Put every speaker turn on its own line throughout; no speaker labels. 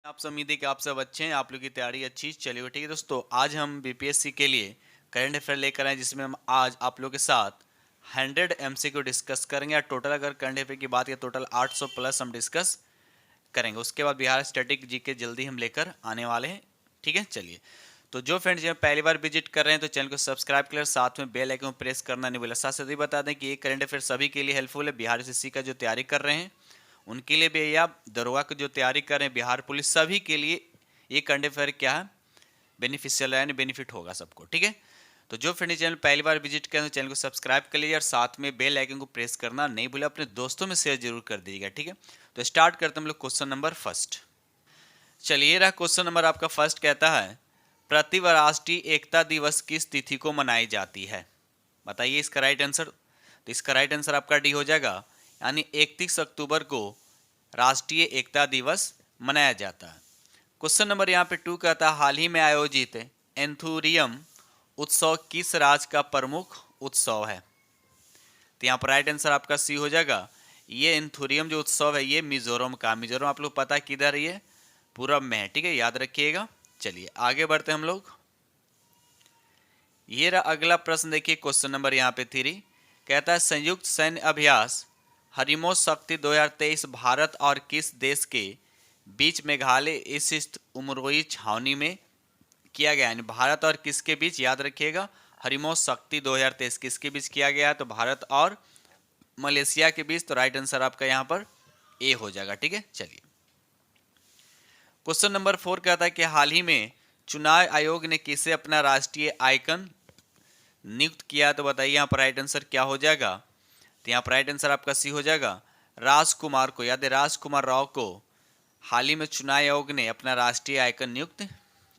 आप सब उम्मीद है कि आप सब अच्छे हैं, आप लोग की तैयारी अच्छी चली हुई। ठीक है दोस्तों, आज हम बीपीएससी के लिए करंट अफेयर लेकर आए जिसमें हम आज आप लोगों के साथ 100 एमसीक्यू डिस्कस करेंगे। टोटल अगर करंट अफेयर की बात करें टोटल 800 प्लस हम डिस्कस करेंगे। उसके बाद बिहार स्टैटिक जीके जल्दी हम लेकर आने वाले हैं। ठीक है, चलिए। तो जो फ्रेंड्स यहाँ पहली बार विजिट कर रहे हैं तो चैनल को सब्सक्राइब कर, साथ में बेल आइकन प्रेस करना नहीं भूलें। साथ साथ ही बता दें कि ये करंट अफेयर सभी के लिए हेल्पफुल है। बिहार एसएससी का जो तैयारी कर रहे हैं उनके लिए भी, या दरोगा की जो तैयारी कर रहे हैं, बिहार पुलिस, सभी के लिए ये करंट अफेयर क्या है, बेनिफिशियल है, यानी बेनिफिट होगा सबको। ठीक है, तो जो फ्रेंड चैनल पहली बार विजिट करें तो चैनल को सब्सक्राइब कर लीजिए और साथ में बेल आइकन को प्रेस करना नहीं भूलें। अपने दोस्तों में शेयर जरूर कर दीजिएगा। ठीक है, तो स्टार्ट करते हैं हम लोग क्वेश्चन नंबर फर्स्ट। चलिए रहा क्वेश्चन नंबर आपका फर्स्ट, कहता है प्रतिवर्ष राष्ट्रीय एकता दिवस किस तिथि को मनाई जाती है? बताइए इसका राइट आंसर। तो इसका राइट आंसर आपका डी हो जाएगा, यानी 31 अक्टूबर को राष्ट्रीय एकता दिवस मनाया जाता है। क्वेश्चन नंबर यहाँ पे 2 कहता है हाल ही में आयोजित एंथुरियम उत्सव किस राज्य का प्रमुख उत्सव है? तो यहाँ पर राइट आंसर आपका सी हो जाएगा। ये एंथुरियम जो उत्सव है ये मिजोरम का, मिजोरम आप लोग पता है किधर है, ये पूरब में है। ठीक है, याद रखिएगा। चलिए आगे बढ़ते हैं हम लोग। ये रहा अगला प्रश्न, देखिए क्वेश्चन नंबर यहाँ पे 3 कहता है संयुक्त सैन्य अभ्यास हरिमोस शक्ति 2023 भारत और किस देश के बीच मेघालय स्थित उमरोई छावनी में किया गया? यानी भारत और किसके बीच? याद रखिएगा, हरिमोस शक्ति 2023 किसके बीच किया गया है? तो भारत और मलेशिया के बीच। तो राइट आंसर आपका यहाँ पर ए हो जाएगा। ठीक है, चलिए क्वेश्चन नंबर 4 कहता है कि हाल ही में चुनाव आयोग ने किसे अपना राष्ट्रीय आइकन नियुक्त किया? तो बताइए यहाँ पर राइट आंसर क्या हो जाएगा? तो यहाँ पर राइट आंसर आपका सी हो जाएगा, राजकुमार को। याद है, राजकुमार राव को हाल ही में चुनाव आयोग ने अपना राष्ट्रीय आइकन नियुक्त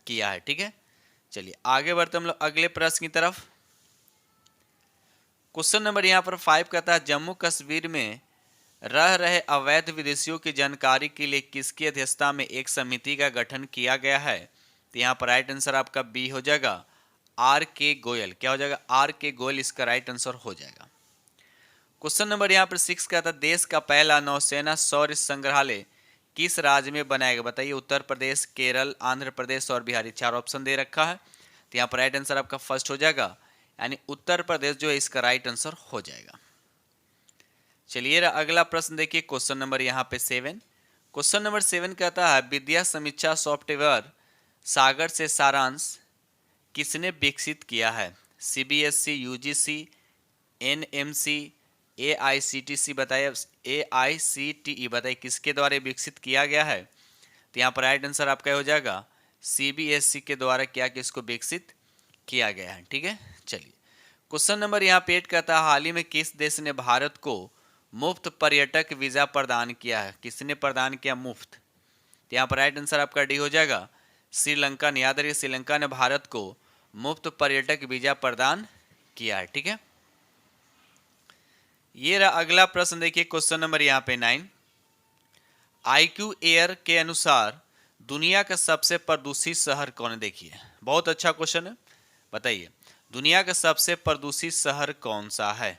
किया है। ठीक है, चलिए आगे बढ़ते हम लोग अगले प्रश्न की तरफ। क्वेश्चन नंबर यहाँ पर 5 कहता है जम्मू कश्मीर में रह रहे अवैध विदेशियों की जानकारी के लिए किसकी अध्यक्षता में एक समिति का गठन किया गया है? तो यहाँ पर राइट आंसर आपका बी हो जाएगा, आर के गोयल। क्या हो जाएगा? आर के गोयल इसका राइट आंसर हो जाएगा। क्वेश्चन नंबर यहाँ पर 6 कहता है देश का पहला नौसेना शौर्य संग्रहालय किस राज्य में बनाएगा? बताइए उत्तर प्रदेश, केरल, आंध्र प्रदेश और बिहार। 4 ऑप्शन दे रखा है, तो यहाँ पर राइट आंसर आपका फर्स्ट हो जाएगा, यानी उत्तर प्रदेश जो है इसका राइट आंसर हो जाएगा। चलिए अगला प्रश्न देखिए क्वेश्चन नंबर यहाँ पे 7। क्वेश्चन नंबर 7 कहता है विद्या समीक्षा सॉफ्टवेयर सागर से सारांश किसने विकसित किया है? CBSE, UGC, NMC, AICTC. बताइए एआईसीटीई, बताइए किसके द्वारा विकसित किया गया है? तो यहाँ पर राइट आंसर आपका हो जाएगा, सीबीएसई के द्वारा क्या किसको विकसित किया गया है। ठीक है, चलिए क्वेश्चन नंबर यहाँ पे 8 कहता है हाल ही में किस देश ने भारत को मुफ्त पर्यटक वीजा प्रदान किया है? किसने प्रदान किया मुफ्त? तो यहाँ पर राइट आंसर आपका डी हो जाएगा, श्रीलंका ने। याद रखिए श्रीलंका ने भारत को मुफ्त पर्यटक वीजा प्रदान किया है। ठीक है, ये रहा अगला प्रश्न, देखिए क्वेश्चन नंबर यहाँ पे 9। IQ एयर के अनुसार दुनिया का सबसे प्रदूषित शहर कौन है? देखिए बहुत अच्छा क्वेश्चन है, बताइए दुनिया का सबसे प्रदूषित शहर कौन सा है?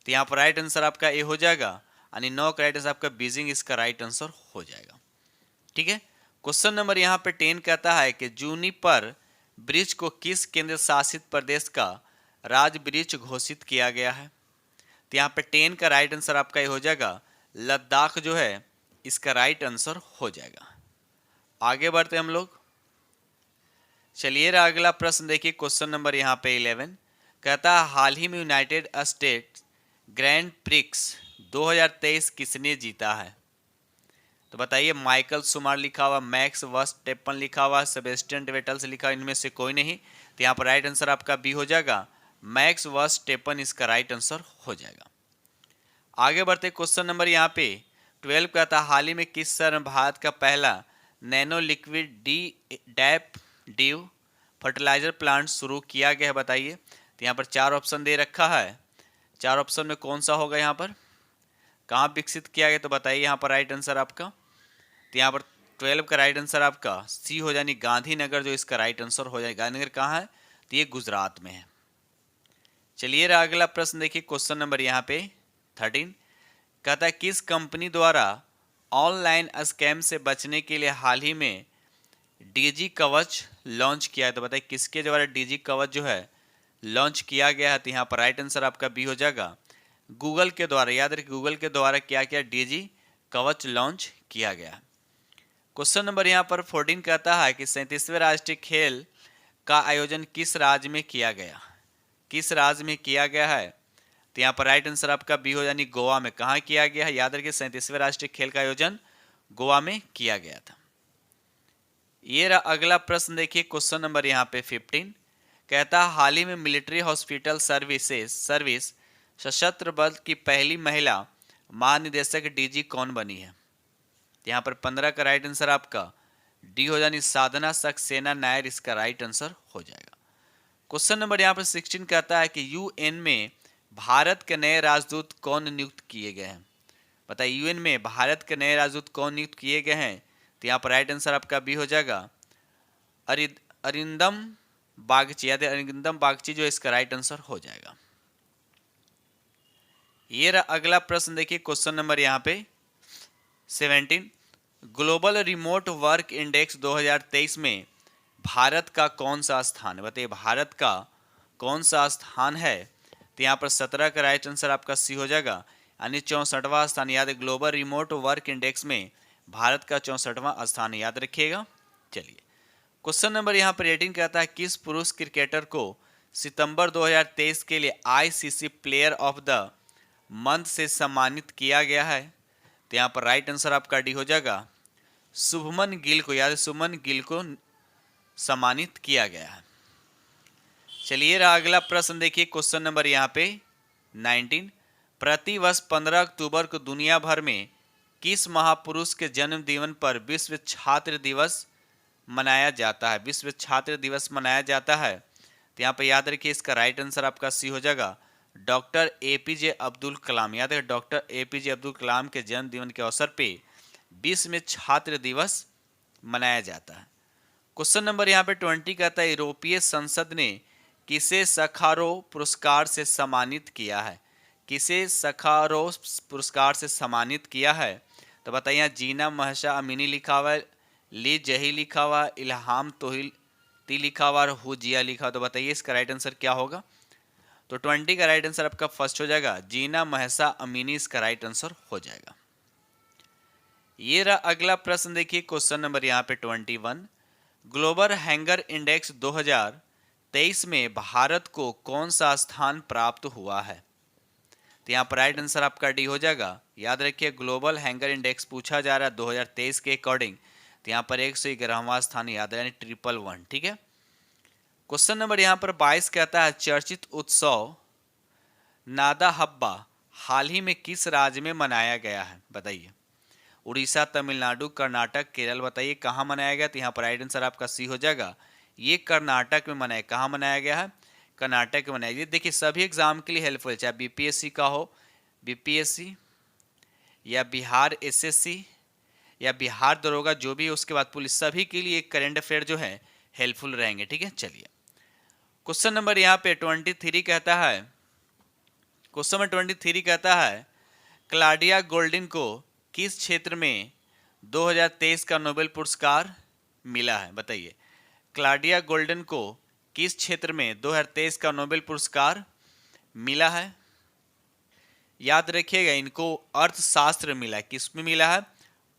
तो यहाँ पर राइट आंसर आपका ए हो जाएगा, यानी 9 का राइट आंसर आपका बीजिंग इसका राइट आंसर हो जाएगा। ठीक है, क्वेश्चन नंबर यहाँ पे 10 कहता है कि जूनिपर वृक्ष को किस केंद्र शासित प्रदेश का राज वृक्ष घोषित किया गया है? तो यहाँ पे 10 का राइट आंसर आपका ये हो जाएगा, लद्दाख जो है इसका राइट आंसर हो जाएगा। आगे बढ़ते हम लोग। चलिए अगला प्रश्न देखिए क्वेश्चन नंबर यहाँ पे 11 कहता है हाल ही में यूनाइटेड स्टेट्स ग्रैंड प्रिक्स 2023 किसने जीता है? तो बताइए माइकल शुमार लिखा हुआ, मैक्स वर्स्टेपन लिखा हुआ, सेबेस्टियन वेटल्स लिखा, इनमें से कोई नहीं। तो यहाँ पर राइट आंसर आपका बी हो जाएगा, मैक्स वर्स्टेपन इसका राइट आंसर हो जाएगा। आगे बढ़ते क्वेश्चन नंबर यहाँ पे 12 कहता है हाल ही में किस शहर में भारत का पहला नैनो लिक्विड डैप ड्यू फर्टिलाइजर प्लांट शुरू किया गया है? बताइए। तो यहाँ पर 4 ऑप्शन दे रखा है, 4 ऑप्शन में कौन सा होगा? यहाँ पर कहाँ विकसित किया गया? तो बताइए यहाँ पर राइट आंसर आपका। तो यहाँ पर 12 का राइट आंसर आपका सी हो जाए, गांधीनगर जो इसका राइट आंसर हो जाए। गांधीनगर कहाँ है? तो ये गुजरात में है। चलिए अगला प्रश्न देखिए क्वेश्चन नंबर यहाँ पे 13 कहता है किस कंपनी द्वारा ऑनलाइन स्कैम से बचने के लिए हाल ही में डीजी कवच लॉन्च किया है। तो बताइए किसके द्वारा डीजी कवच जो है लॉन्च किया गया है? तो यहाँ पर राइट आंसर आपका बी हो जाएगा, गूगल के द्वारा। याद रखिए गूगल के द्वारा क्या किया डीजी कवच लॉन्च किया गया। क्वेश्चन नंबर यहाँ पर 14 कहता है कि 37वें राष्ट्रीय खेल का आयोजन किस राज्य में किया गया? किस राज्य में किया गया है? तो यहाँ पर राइट आंसर आपका बी हो, यानी गोवा में। कहाँ किया गया है? याद रखिए 37वें राष्ट्रीय खेल का आयोजन गोवा में किया गया था। ये रहा अगला प्रश्न, देखिए क्वेश्चन नंबर यहाँ पे 15 कहता है हाल ही में मिलिट्री हॉस्पिटल सर्विस सशस्त्र बल की पहली महिला महानिदेशक डीजी कौन बनी है? यहाँ पर 15 का राइट आंसर आपका डी हो, यानी साधना सक्सेना नायर इसका राइट आंसर हो जाएगा। क्वेश्चन नंबर यहाँ पर 16 कहता है कि यूएन में भारत के नए राजदूत कौन नियुक्त किए गए हैं? बताइए यूएन में भारत के नए राजदूत कौन नियुक्त किए गए हैं? तो यहाँ पर राइट आंसर आपका बी हो जाएगा, अरिंदम बागची। याद है अरिंदम बागची जो इसका राइट आंसर हो जाएगा। ये रहा अगला प्रश्न, देखिए क्वेश्चन नंबर यहाँ पे 17 ग्लोबल रिमोट वर्क इंडेक्स 2023 में भारत का कौन सा स्थान है? बताइए भारत का कौन सा स्थान है? तो यहाँ पर 17 का राइट आंसर आपका सी हो जाएगा, यानी 64वां स्थान। याद है ग्लोबल रिमोट वर्क इंडेक्स में भारत का 64वां स्थान याद रखिएगा। चलिए क्वेश्चन नंबर यहाँ पर 18 कहता है किस पुरुष क्रिकेटर को सितंबर 2023 के लिए ICC player of the month से सम्मानित किया गया है? तो यहाँ पर राइट आंसर आपका डी हो जाएगा, शुभमन गिल को। याद है शुभमन गिल को सम्मानित किया गया है। चलिए रहा अगला प्रश्न, देखिए क्वेश्चन नंबर यहाँ पे 19 प्रतिवर्ष 15 अक्टूबर को दुनिया भर में किस महापुरुष के जन्म दिवस पर विश्व छात्र दिवस मनाया जाता है? विश्व छात्र दिवस मनाया जाता है। तो यहाँ पे याद रखिए इसका राइट आंसर आपका सी हो जाएगा, डॉक्टर एपीजे अब्दुल कलाम। याद है डॉक्टर एपीजे अब्दुल कलाम के जन्म दिवस के अवसर पे विश्व में छात्र दिवस मनाया जाता है। क्वेश्चन नंबर यहाँ पे 20 कहता है यूरोपीय संसद ने किसे सखारोव पुरस्कार से सम्मानित किया है? किसे सखारोव पुरस्कार से सम्मानित किया है? तो बताइए जीना महसा अमीनी लिखा हुआ है, ली जही लिखा हुआ, इल्हाम तोहिती लिखा हुआ और हुजिया लिखा हुआ। तो बताइए इसका राइट आंसर क्या होगा? तो 20 का राइट आंसर आपका फर्स्ट हो जाएगा, जीना महसा अमीनी इसका राइट आंसर हो जाएगा। ये रहा अगला प्रश्न, देखिए क्वेश्चन नंबर यहाँ पे 21 ग्लोबल हैंगर इंडेक्स 2023 में भारत को कौन सा स्थान प्राप्त हुआ है? तो यहाँ पर राइट आंसर आपका डी हो जाएगा। याद रखिए ग्लोबल हैंगर इंडेक्स पूछा जा रहा है 2023 के अकॉर्डिंग, तो यहाँ पर 111वां स्थान याद है, यानी 111। ठीक है। क्वेश्चन नंबर यहाँ पर 22 कहता है चर्चित उत्सव नादा हब्बा हाल ही में किस राज्य में मनाया गया है? बताइए उड़ीसा, तमिलनाडु, कर्नाटक, केरल। बताइए कहाँ मनाया गया? तो यहाँ पर राइट आंसर आपका सी हो जाएगा, ये कर्नाटक में मनाया। कहाँ मनाया गया है? कर्नाटक में मनाया गया। देखिए सभी एग्जाम के लिए हेल्पफुल है, चाहे बीपीएससी का हो, बीपीएससी या बिहार एसएससी या बिहार दरोगा जो भी है, उसके बाद पुलिस, सभी के लिए एक करंट अफेयर जो है हेल्पफुल रहेंगे। ठीक है। चलिए क्वेश्चन नंबर यहाँ पे 23 कहता है, क्वेश्चन नंबर 23 कहता है क्लाडिया गोल्डिन को किस क्षेत्र में 2023 का नोबेल पुरस्कार मिला है? बताइए क्लाडिया गोल्डन को किस क्षेत्र में 2023 का नोबेल पुरस्कार मिला है? याद रखिएगा इनको अर्थशास्त्र मिला है। किस में मिला है?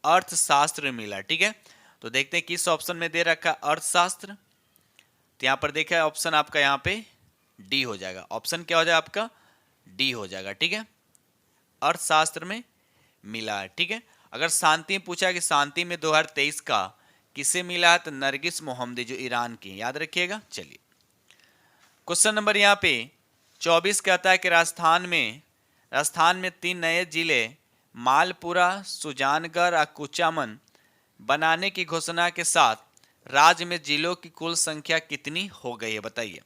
अर्थशास्त्र मिला। ठीक है। तो देखते हैं किस ऑप्शन में दे रखा है अर्थशास्त्र। तो यहाँ पर देखा ऑप्शन आपका यहाँ पे डी हो जाएगा। ऑप्शन क्या हो जाएगा आपका? डी हो जाएगा। ठीक है, अर्थशास्त्र में मिला है। ठीक है। अगर शांति में पूछा कि शांति में 2023 का किसे मिला है, तो नरगिस मोहम्मदी जो ईरान की, याद रखिएगा। चलिए क्वेश्चन नंबर यहाँ पे 24 कहता है कि राजस्थान में 3 नए जिले मालपुरा, सुजानगढ़ और कुचामन बनाने की घोषणा के साथ राज्य में जिलों की कुल संख्या कितनी हो गई है? बताइए।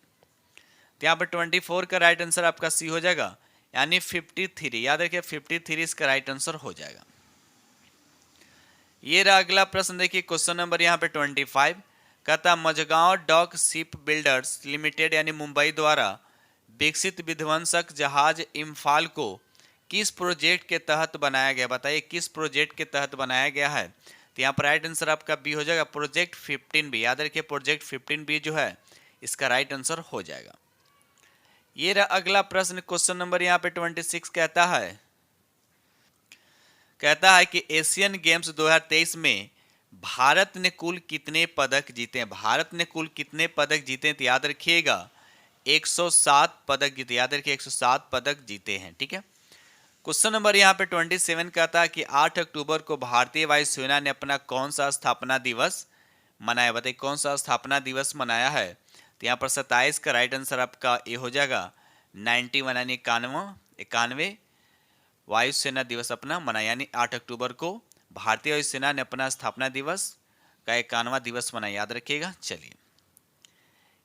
तो यहाँ पर 24 का राइट आंसर आपका सी हो जाएगा, यानी 53। याद रखिए 53 इसका राइट आंसर हो जाएगा। ये रहा अगला प्रश्न, देखिए क्वेश्चन नंबर यहाँ पे 25 कहता Mazagaon dock ship builders limited यानी मुंबई द्वारा विकसित विध्वंसक जहाज इम्फाल को किस प्रोजेक्ट के तहत बनाया गया, बताइए किस प्रोजेक्ट के तहत बनाया गया है। तो यहाँ पर राइट आंसर आपका बी हो जाएगा, प्रोजेक्ट 15B। याद रखिए प्रोजेक्ट 15B जो है इसका राइट आंसर हो जाएगा। ये रहा अगला प्रश्न, क्वेश्चन नंबर यहाँ पे 26 कहता है कि एशियन गेम्स 2023 में भारत ने कुल कितने पदक जीते हैं। भारत ने कुल कितने पदक जीते हैं, तो याद रखिएगा 107 पदक जीते। याद रखिए 107 पदक जीते हैं। ठीक है। क्वेश्चन नंबर यहाँ पे 27 कहता है कि 8 अक्टूबर को भारतीय वायुसेना ने अपना कौन सा स्थापना दिवस मनाया। बताइए कौन सा स्थापना दिवस मनाया है। तो यहाँ पर 27 का राइट आंसर आपका ए हो जाएगा, 91 यानी 91 वायुसेना दिवस अपना मनाया, यानी 8 अक्टूबर को भारतीय वायुसेना ने अपना स्थापना दिवस का 91वां दिवस मनाया। याद रखिएगा। चलिए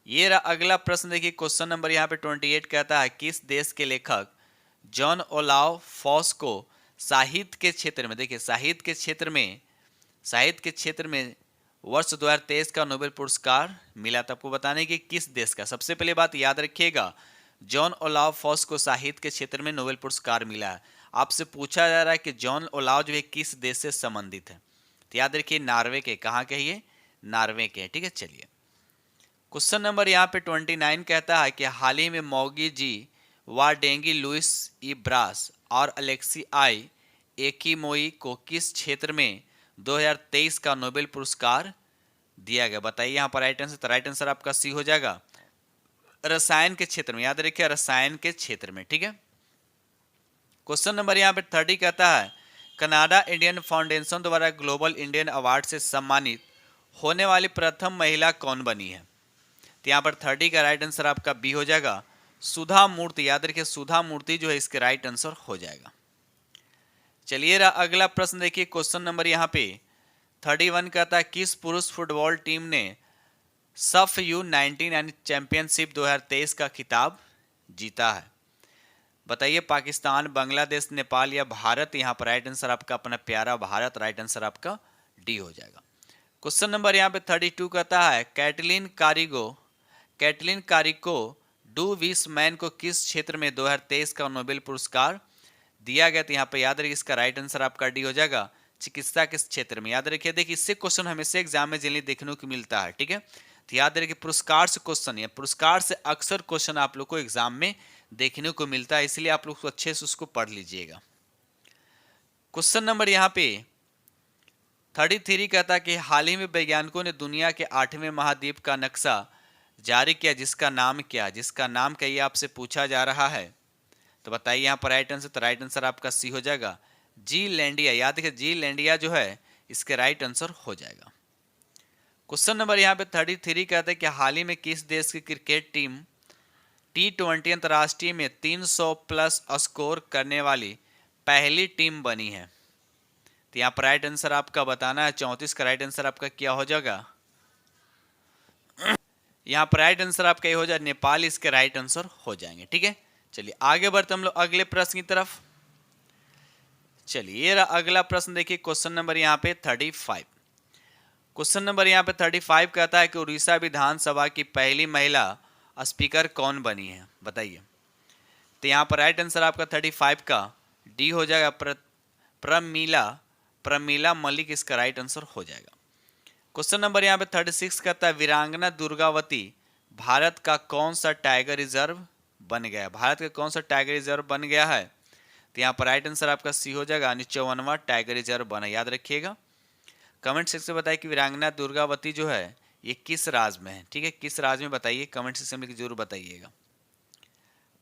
ये रहा अगला प्रश्न, देखिए क्वेश्चन नंबर यहाँ पे 28 कहता है किस देश के लेखक जॉन ओलाव फॉस को साहित्य के क्षेत्र में, देखिए साहित्य के क्षेत्र में वर्ष 2023 का नोबेल पुरस्कार मिला। तो आपको बताने कि किस देश का। सबसे पहले बात याद रखिएगा, जॉन ओलाव फॉस को साहित्य के क्षेत्र में नोबेल पुरस्कार मिला है। आपसे पूछा जा रहा है कि जॉन ओलाव जो है किस देश से संबंधित है। तो याद रखिए नॉर्वे के, कहाँ के ये, नॉर्वे के। ठीक है। चलिए क्वेश्चन नंबर यहाँ पे 29 कहता है कि हाल ही में मौगी जी वाडेंगी लुइस ई ब्रास और अलेक्सी आई एकीमोई को किस क्षेत्र में 2023 का नोबेल पुरस्कार दिया गया। बताइए यहाँ पर राइट आंसर। तो राइट आंसर आपका सी हो जाएगा, रसायन के क्षेत्र में। याद रखिए रसायन के क्षेत्र में। ठीक है। क्वेश्चन नंबर यहाँ पे 30 कहता है कनाडा इंडियन फाउंडेशन द्वारा ग्लोबल इंडियन अवार्ड से सम्मानित होने वाली प्रथम महिला कौन बनी है। तो यहाँ पर 30 का राइट आंसर आपका बी हो जाएगा, सुधा मूर्ति। याद रखिए सुधा मूर्ति जो है इसके राइट आंसर हो जाएगा। चलिए अगला प्रश्न देखिए, क्वेश्चन नंबर यहाँ पे 31 कहता है किस पुरुष फुटबॉल टीम ने सफ U19 यानी चैंपियनशिप 2023 का खिताब जीता है। बताइए पाकिस्तान, बांग्लादेश, नेपाल या भारत। यहाँ पर राइट आंसर आपका अपना प्यारा भारत, राइट आंसर आपका डी हो जाएगा। क्वेश्चन नंबर यहाँ पे 32 कहता है कैटलिन कारिको डू विस मैन को किस क्षेत्र में 2023 का नोबेल पुरस्कार दिया गया। तो यहाँ पे याद रखिए इसका राइट आंसर आपका डी हो जाएगा, चिकित्सा के क्षेत्र में। याद रखिए, देखिए इससे क्वेश्चन हमेशा एग्जाम में जनरली देखने को मिलता है। ठीक है। तो याद रखिए पुरस्कार से क्वेश्चन, या पुरस्कार से अक्सर क्वेश्चन आप लोग को एग्जाम में देखने को मिलता है, इसलिए आप लोग अच्छे से उसको पढ़ लीजिएगा। क्वेश्चन नंबर यहाँ पे 33 कहता है कि हाल ही में वैज्ञानिकों ने दुनिया के 8वें महाद्वीप का नक्शा जारी किया, जिसका नाम क्या, ये आपसे पूछा जा रहा है। तो बताइए यहाँ पर राइट आंसर। तो राइट आंसर आपका सी हो जाएगा, जी लैंडिया। याद रखिए जी लैंडिया जो है इसके राइट आंसर हो जाएगा। क्वेश्चन नंबर यहाँ पे 33 कहते हैं कि हाल ही में किस देश की क्रिकेट टीम T20 अंतर्राष्ट्रीय में 300 प्लस स्कोर करने वाली पहली टीम बनी है। तो यहाँ पर राइट आंसर आपका बताना है। 34 का राइट आंसर आपका क्या हो जाएगा, यहाँ पर राइट आंसर आपका ये हो जाए नेपाल, इसके राइट आंसर हो जाएंगे। ठीक है। चलिए आगे बढ़ते हम लोग अगले प्रश्न की तरफ। चलिए अगला प्रश्न देखिए, क्वेश्चन नंबर यहाँ पे 35। क्वेश्चन नंबर यहाँ पे 35 कहता है कि उड़ीसा विधानसभा की पहली महिला स्पीकर कौन बनी है। बताइए। तो यहाँ पर राइट आंसर आपका 35 का डी हो जाएगा, प्रमीला मलिक, इसका राइट आंसर हो जाएगा। क्वेश्चन नंबर यहाँ पे 36 कहता है वीरांगना दुर्गावती भारत का कौन सा टाइगर रिजर्व बन गया। भारत का कौन सा टाइगर रिजर्व बन गया है। तो यहाँ पर राइट आंसर आपका सी हो जाएगा, 54वां टाइगर रिजर्व बना। याद रखिएगा। कमेंट सेक्शन में बताइए कि वीरांगना दुर्गावती जो है ये किस राज्य में है। ठीक है, किस राज्य में बताइए, कमेंट सेक्शन में जरूर बताइएगा।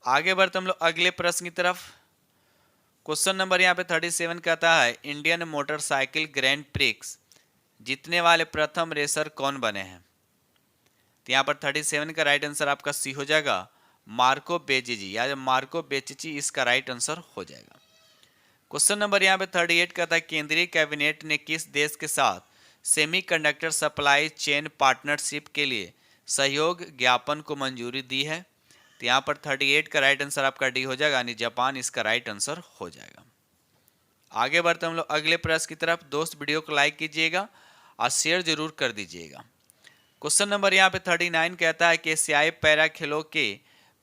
आगे बढ़ते हम लोग अगले प्रश्न की तरफ। क्वेश्चन नंबर यहाँ पे 37 कहता है इंडियन मोटरसाइकिल ग्रैंड प्रिक्स जीतने वाले प्रथम रेसर कौन बने हैं। तो यहाँ पर 37 का राइट आंसर आपका सी हो जाएगा, मार्को बेचिची, या मार्को बेचिची, इसका राइट आंसर हो जाएगा। क्वेश्चन नंबर यहाँ पे 38 कहता है केंद्रीय कैबिनेट ने किस देश के साथ सेमीकंडक्टर सप्लाई चेन पार्टनरशिप के लिए सहयोग ज्ञापन को मंजूरी दी है। तो यहाँ पर 38 का राइट आंसर आपका डी हो जाएगा, यानी जापान, इसका राइट आंसर हो जाएगा। आगे बढ़ते हम लोग अगले प्रश्न की तरफ। दोस्त वीडियो को लाइक कीजिएगा और शेयर जरूर कर दीजिएगा। क्वेश्चन नंबर यहाँ पे 39 कहता है कि एशियाई पैरा खेलों के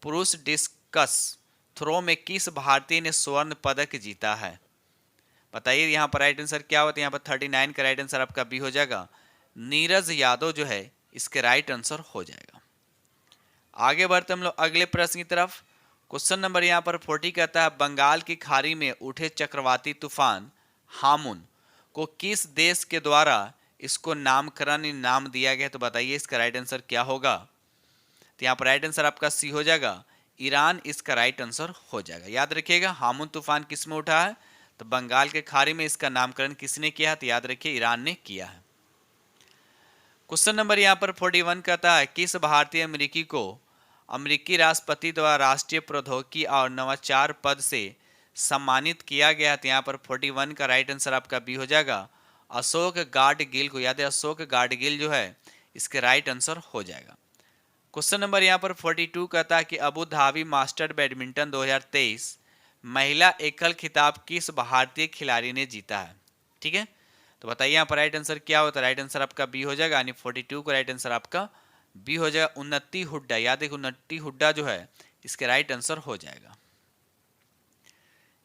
पुरुष डिस्कस थ्रो में किस भारतीय ने स्वर्ण पदक जीता है? बताइए यहाँ पर राइट आंसर क्या होता है? यहाँ पर 39 का राइट आंसर आपका बी हो जाएगा, नीरज यादव जो है इसके राइट आंसर हो जाएगा। आगे बढ़ते हम लोग अगले प्रश्न की तरफ। क्वेश्चन नंबर यहाँ पर 40 कहता है, बंगाल की खाड़ी में उठे चक्रवाती तूफान हामुन को किस देश के द्वारा इसको नामकरण नाम दिया गया? तो बताइए इसका राइट आंसर क्या होगा? तो यहाँ पर राइट आंसर आपका सी हो जाएगा, ईरान इसका राइट आंसर हो जाएगा। याद रखिएगा हामुन तूफान किस में उठा है? तो बंगाल के खाड़ी में इसका नामकरण किसने किया है? तो याद रखिए ईरान ने किया है। क्वेश्चन नंबर यहाँ पर 41 कहता है, किस भारतीय अमेरिकी को अमेरिकी राष्ट्रपति द्वारा राष्ट्रीय प्रौद्योगिकी और नवाचार पद से सम्मानित किया गया? तो यहाँ पर 41 का राइट आंसर आपका बी हो जाएगा, अशोक गाडगिल को। याद है अशोक गाडगिल जो है इसके राइट आंसर हो जाएगा। क्वेश्चन नंबर यहाँ पर 42 कहता है कि अबू धाबी मास्टर बैडमिंटन 2023 महिला एकल खिताब किस भारतीय खिलाड़ी ने जीता है? ठीक है, तो बताइए यहाँ पर राइट आंसर क्या होता है? राइट आंसर आपका बी हो जाएगा, यानी 42 का राइट आंसर आपका बी हो जाएगा, उन्नति हुड्डा। याद है उन्नति हुड्डा जो है इसके राइट आंसर हो जाएगा।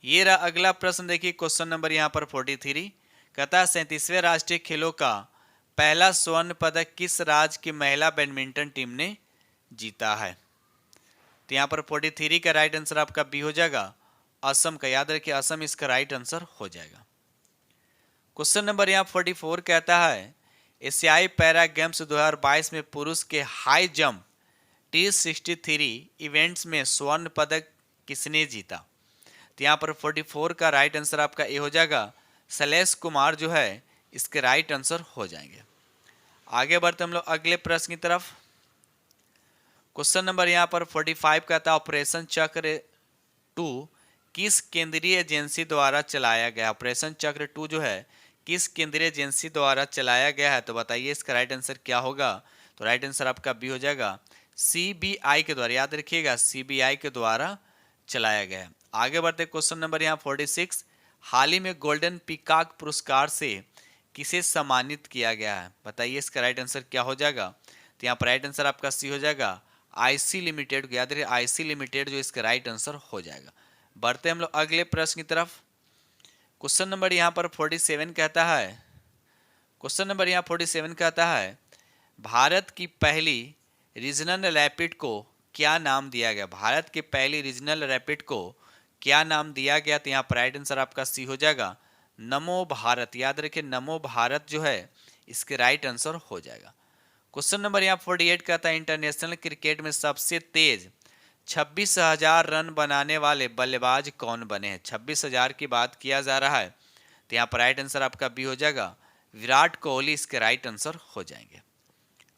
ये रहा अगला प्रश्न, देखिए क्वेश्चन नंबर यहाँ पर 43 कहता है, 37वें राष्ट्रीय खेलों का पहला स्वर्ण पदक किस राज्य की महिला बैडमिंटन टीम ने जीता है? तो यहाँ पर 43 का राइट आंसर आपका बी हो जाएगा, असम का। याद रखिए असम इसका राइट आंसर हो जाएगा। क्वेश्चन नंबर यहाँ 44 कहता है, एशियाई पैरा गेम्स 2022 में पुरुष के हाई जंप T63 इवेंट्स में स्वर्ण पदक किसने जीता? तो यहाँ पर 44 का राइट आंसर आपका ए हो जाएगा, शैलेश कुमार जो है इसके राइट आंसर हो जाएंगे। आगे बढ़ते हम लोग अगले प्रश्न की तरफ। क्वेश्चन नंबर यहाँ पर 45 कहता है, ऑपरेशन चक्र 2 किस केंद्रीय एजेंसी द्वारा चलाया गया? ऑपरेशन चक्र 2 जो है किस केंद्रीय एजेंसी द्वारा चलाया गया है? तो बताइए इसका राइट आंसर क्या होगा? तो राइट आंसर आपका बी हो जाएगा, सीबीआई के द्वारा। याद रखिएगा सीबीआई के द्वारा चलाया गया है। आगे बढ़ते क्वेश्चन नंबर यहाँ 46, हाल ही में गोल्डन पीकॉक पुरस्कार से किसे सम्मानित किया गया है? बताइए इसका राइट आंसर क्या हो जाएगा? तो यहाँ पर राइट आंसर आपका सी हो जाएगा, आईसी लिमिटेड। याद रखिए आईसी लिमिटेड जो इसका राइट आंसर हो जाएगा। बढ़ते हम लोग अगले प्रश्न की तरफ। क्वेश्चन नंबर यहाँ पर 47 कहता है, क्वेश्चन नंबर यहाँ 47 कहता है, भारत की पहली रीजनल रैपिड को क्या नाम दिया गया? भारत की पहली रीजनल रैपिड को क्या नाम दिया गया? तो यहाँ पर राइट आंसर आपका सी हो जाएगा, नमो भारत। याद रखिए नमो भारत जो है इसके राइट आंसर हो जाएगा। क्वेश्चन नंबर यहाँ 48 कहता है, इंटरनेशनल क्रिकेट में सबसे तेज 26,000 रन बनाने वाले बल्लेबाज कौन बने हैं? 26,000 की बात किया जा रहा है, तो यहाँ पर राइट आंसर आपका बी हो जाएगा, विराट कोहली इसके राइट आंसर हो जाएंगे।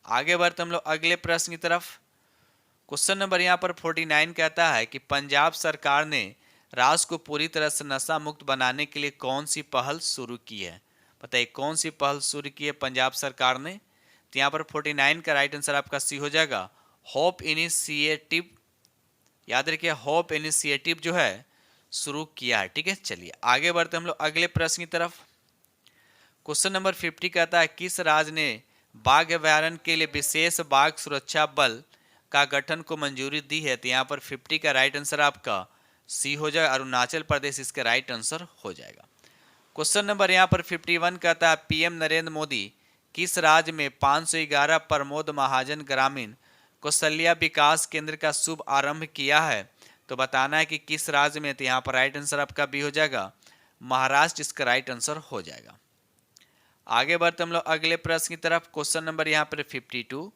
आगे बढ़ते हम लोग अगले प्रश्न की तरफ। क्वेश्चन नंबर यहाँ पर 49 कहता है कि पंजाब सरकार ने राज्य को पूरी तरह से नशा मुक्त बनाने के लिए कौन सी पहल शुरू की है? बताइए कौन सी पहल शुरू की है पंजाब सरकार ने? तो यहाँ पर 49 का राइट आंसर आपका सी हो जाएगा, होप इनिशिएटिव। याद रखिए होप इनिशिएटिव जो है शुरू किया है। ठीक है, चलिए आगे बढ़ते हम लोग अगले प्रश्न की तरफ। क्वेश्चन नंबर 50 कहता है, किस राज्य ने बाघ अभयारण्य के लिए विशेष बाघ सुरक्षा बल का गठन को मंजूरी दी है? तो यहाँ पर 50 का राइट आंसर आपका सी हो जाएगा, अरुणाचल प्रदेश इसका राइट आंसर हो जाएगा। क्वेश्चन नंबर यहाँ पर 51 कहता है, पीएम नरेंद्र मोदी किस राज्य में 511 प्रमोद महाजन ग्रामीण कौशल्या विकास केंद्र का शुभ आरंभ किया है? तो बताना है कि किस राज्य में। तो यहाँ पर राइट आंसर आपका बी हो जाएगा, महाराष्ट्र इसका राइट आंसर हो जाएगा। आगे बढ़ते हम लोग अगले प्रश्न की तरफ। क्वेश्चन नंबर यहाँ पर 52,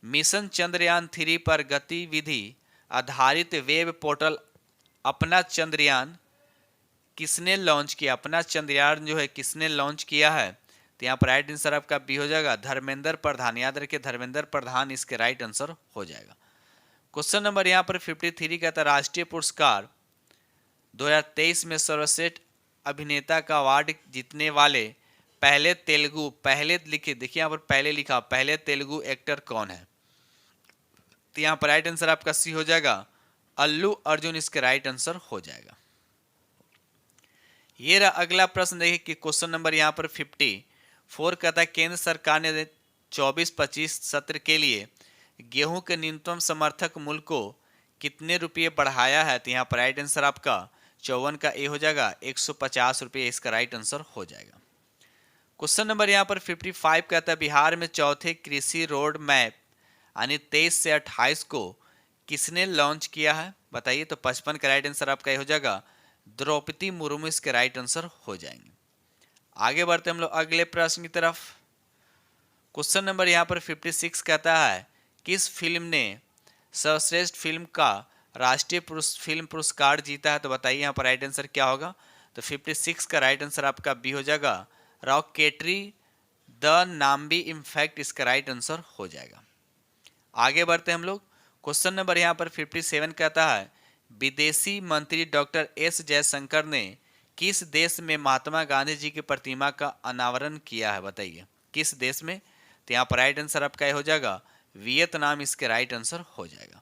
मिशन चंद्रयान 3 पर गतिविधि आधारित वेब पोर्टल अपना चंद्रयान किसने लॉन्च किया? अपना चंद्रयान जो है किसने लॉन्च किया है? तो यहाँ पर राइट आंसर आपका बी हो जाएगा, धर्मेंद्र प्रधान। याद रखिए धर्मेंद्र प्रधान इसके राइट आंसर हो जाएगा। क्वेश्चन नंबर यहाँ पर 53 का था, राष्ट्रीय पुरस्कार 2023 में सर्वश्रेष्ठ अभिनेता का अवार्ड जीतने वाले पहले लिखे, देखिए यहाँ पर पहले लिखा, पहले तेलुगु एक्टर कौन है? तो यहाँ पर राइट आंसर आपका सी हो जाएगा, अल्लू अर्जुन इसके राइट आंसर हो जाएगा। ये रहा अगला प्रश्न, देखिए कि क्वेश्चन नंबर यहाँ पर 54 कहता है, केंद्र सरकार ने 24-25 सत्र के लिए गेहूं के न्यूनतम समर्थक मूल्य को कितने रुपये बढ़ाया है? तो यहाँ पर राइट आंसर आपका 54 का ए हो जाएगा, 150 रुपये इसका राइट आंसर हो जाएगा। क्वेश्चन नंबर यहाँ पर 55 कहता है बिहार में चौथे कृषि रोड मैप यानी 23 से 28 को किसने लॉन्च किया है? बताइए। तो 55 का राइट आंसर आपका ये हो जाएगा, द्रौपदी मुर्मू इसके राइट आंसर हो जाएंगे। आगे बढ़ते हम लोग अगले प्रश्न की तरफ। क्वेश्चन नंबर यहाँ पर 56 कहता है किस फिल्म ने सर्वश्रेष्ठ फिल्म का राष्ट्रीय फिल्म पुरस्कार जीता है? तो बताइए यहाँ पर राइट आंसर क्या होगा? तो 56 का राइट आंसर आपका बी हो जाएगा, रॉकेटरी द नाम्बी इम्फैक्ट इसका राइट आंसर हो जाएगा। आगे बढ़ते हम लोग। क्वेश्चन नंबर यहाँ पर 57 कहता है विदेशी मंत्री डॉक्टर एस जयशंकर ने किस देश में महात्मा गांधी जी की प्रतिमा का अनावरण किया है? बताइए किस देश में? तो यहाँ पर राइट आंसर आपका हो जाएगा, वियतनाम इसके राइट आंसर हो जाएगा।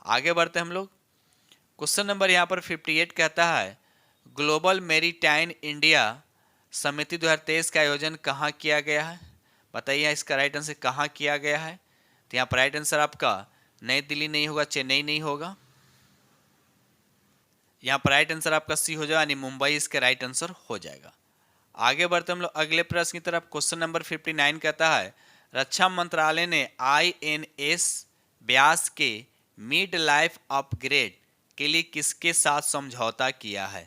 आगे बढ़ते हम लोग। क्वेश्चन नंबर यहाँ पर 58 कहता है ग्लोबल मैरीटाइम इंडिया समिति 2023 का आयोजन कहाँ किया गया है? बताइए इसका राइट आंसर कहाँ किया गया है? तो यहाँ पर राइट आंसर आपका नई दिल्ली नहीं होगा, चेन्नई नहीं होगा, यहाँ पर राइट आंसर आपका सी हो जाएगा यानी मुंबई इसका राइट आंसर हो जाएगा। आगे बढ़ते हम लोग अगले प्रश्न की तरफ। क्वेश्चन नंबर 59 कहता है रक्षा मंत्रालय ने INS व्यास के मिड लाइफ अपग्रेड के लिए किसके साथ समझौता किया है?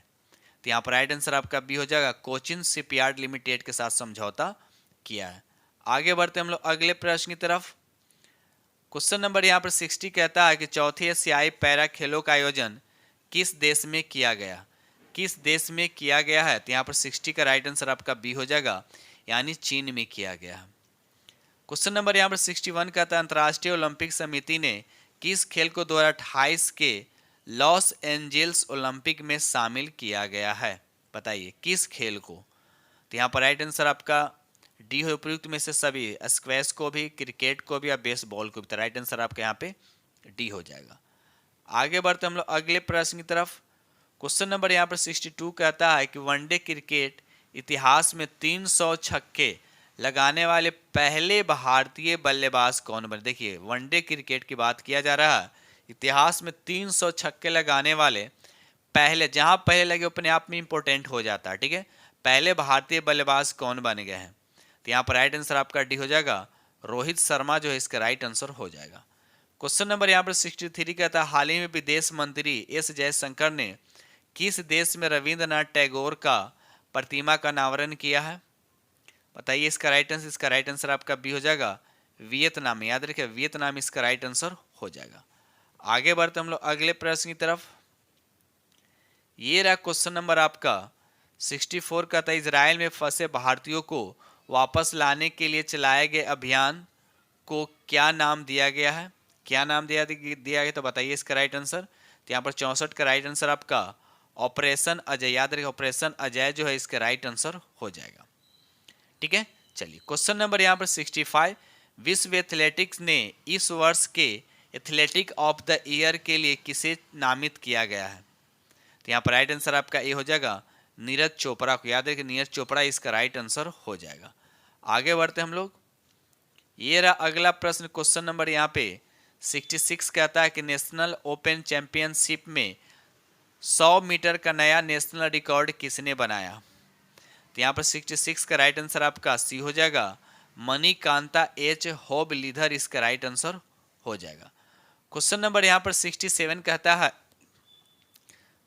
तो यहाँ पर राइट आंसर आपका बी हो जाएगा, कोचिन शिपयार्ड लिमिटेड के साथ समझौता किया है। आगे बढ़ते हम लोग अगले प्रश्न की तरफ। क्वेश्चन नंबर यहाँ पर 60 कहता है कि चौथे एशियाई पैरा खेलों का आयोजन किस देश में किया गया? किस देश में किया गया है? तो यहाँ पर 60 का राइट आंसर आपका बी हो जाएगा यानी चीन में किया गया है। क्वेश्चन नंबर यहाँ पर 61 कहता है अंतर्राष्ट्रीय ओलंपिक समिति ने किस खेल को 2028 के लॉस एंजल्स ओलंपिक में शामिल किया गया है? बताइए किस खेल को? तो यहाँ पर राइट आंसर आपका डी हो, उपयुक्त में से सभी, स्क्वैश को भी, क्रिकेट को भी और बेसबॉल को भी। तो राइट आंसर आपका यहाँ पे डी हो जाएगा। आगे बढ़ते हम लोग अगले प्रश्न की तरफ। क्वेश्चन नंबर यहाँ पर 62 कहता है कि वनडे क्रिकेट इतिहास में 300 छक्के लगाने वाले पहले भारतीय बल्लेबाज कौन बने? देखिए वनडे क्रिकेट की बात किया जा रहा है, इतिहास में 300 छक्के लगाने वाले पहले, जहां पहले लगे अपने आप में इंपॉर्टेंट हो जाता है, ठीक है। पहले भारतीय बल्लेबाज कौन बन गए हैं? तो यहाँ पर राइट आंसर आपका डी हो जाएगा, रोहित शर्मा जो है इसका राइट आंसर हो जाएगा। क्वेश्चन नंबर यहाँ पर 63 कहता है हाल ही में विदेश मंत्री एस जयशंकर ने किस देश में रविंद्रनाथ टैगोर का प्रतिमा का अनावरण किया है? बताइए इसका राइट आंसर। इसका राइट आंसर आपका बी हो जाएगा, वियतनाम। याद रखिए वियतनाम इसका राइट आंसर हो जाएगा। आगे बढ़ते हम लोग अगले प्रश्न की तरफ। ये रहा क्वेश्चन नंबर आपका 64 का था इजराइल में फंसे भारतीयों को वापस लाने के लिए चलाए गए अभियान को क्या नाम दिया गया है? क्या नाम दिया गया? तो बताइए इसका राइट आंसर। तो यहाँ पर 64 का राइट आंसर आपका ऑपरेशन अजय। याद रखिए ऑपरेशन अजय जो है इसका राइट आंसर हो जाएगा, ठीक है। चलिए क्वेश्चन नंबर यहाँ पर 65 विश्व एथलेटिक्स ने इस वर्ष के एथलेटिक ऑफ द ईयर के लिए किसे नामित किया गया है? तो यहाँ पर राइट आंसर आपका ए हो जाएगा, नीरज चोपड़ा को। याद रखिए नीरज चोपड़ा इसका राइट आंसर हो जाएगा। आगे बढ़ते हम लोग। ये रहा अगला प्रश्न। क्वेश्चन नंबर यहाँ पे 66 कहता है कि नेशनल ओपन चैंपियनशिप में 100 मीटर का नया नेशनल रिकॉर्ड किसने बनाया? तो यहाँ पर 66 का राइट आंसर आपका सी हो जाएगा, मणिकांता एच होबलीधर इसका राइट आंसर हो जाएगा। क्वेश्चन नंबर यहाँ पर 67 कहता है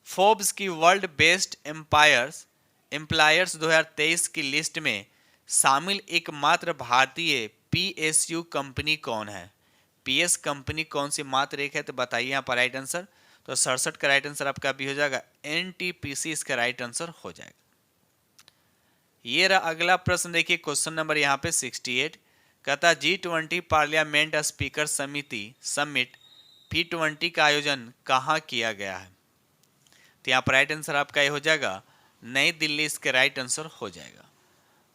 फोर्ब्स की वर्ल्ड बेस्ट एम्प्लायर्स 2023 की लिस्ट में शामिल एकमात्र भारतीय पीएसयू कंपनी कौन है? पीएस कंपनी कौन सी मात्र एक है? तो बताइए यहाँ पर राइट आंसर। तो 67 का राइट आंसर आपका भी हो जाएगा, एनटीपीसी इसका राइट आंसर हो जाएगा। ये रहा अगला प्रश्न। देखिए क्वेश्चन नंबर यहाँ पे 68 कहता G20 पार्लियामेंट स्पीकर समिति समिट P20 का आयोजन कहाँ किया गया है? तो यहाँ पर राइट आंसर आपका ये हो जाएगा, नई दिल्ली इसके राइट आंसर हो जाएगा।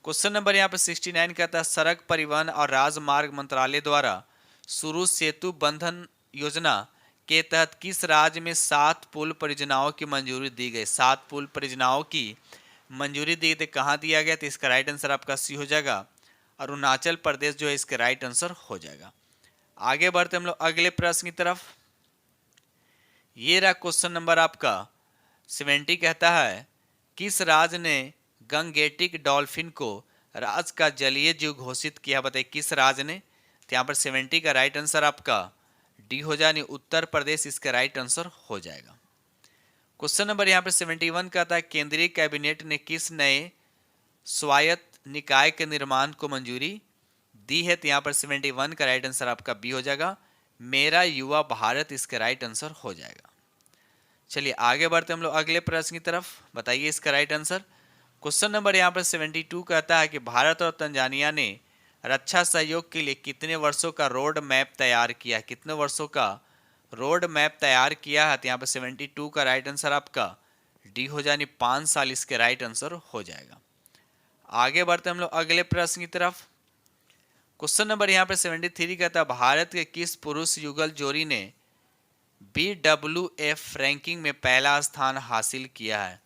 क्वेश्चन नंबर यहाँ पर 69 कहता है सड़क परिवहन और राजमार्ग मंत्रालय द्वारा शुरू सेतु बंधन योजना के तहत किस राज्य में 7 पुल परियोजनाओं की मंजूरी दी गई? 7 पुल परियोजनाओं की मंजूरी दी गई, कहाँ दिया गया? तो इसका राइट आंसर आपका सी हो जाएगा, अरुणाचल प्रदेश जो है इसके राइट आंसर हो जाएगा। आगे बढ़ते हम लोग अगले प्रश्न की तरफ। ये रहा क्वेश्चन नंबर आपका 70। कहता है किस राज्य ने गंगेटिक डॉल्फिन को राज का जलीय जीव घोषित किया? बताइए किस राज्य ने। तो यहाँ पर 70 का राइट आंसर आपका डी हो जाए, उत्तर प्रदेश इसका राइट आंसर हो जाएगा। क्वेश्चन नंबर यहाँ पर 71 कहता है केंद्रीय कैबिनेट ने किस नए स्वायत्त निकाय के निर्माण को मंजूरी दी है? तो यहाँ पर 71 का राइट आंसर आपका बी हो जाएगा, मेरा युवा भारत इसका राइट आंसर हो जाएगा। चलिए आगे बढ़ते हम लोग अगले प्रश्न की तरफ। बताइए इसका राइट आंसर। क्वेश्चन नंबर यहाँ पर 72 कहता है कि भारत और तंजानिया ने रक्षा सहयोग के लिए कितने वर्षों का रोड मैप तैयार किया? कितने वर्षों का रोड मैप तैयार किया है? तो यहाँ पर 72 का राइट आंसर आपका डी हो जाए, 5 साल इसके राइट आंसर हो जाएगा। आगे बढ़ते हम लोग अगले प्रश्न की तरफ। क्वेश्चन नंबर यहाँ पर 73 कहता है भारत के किस पुरुष युगल जोड़ी ने BWF रैंकिंग में पहला स्थान हासिल किया है?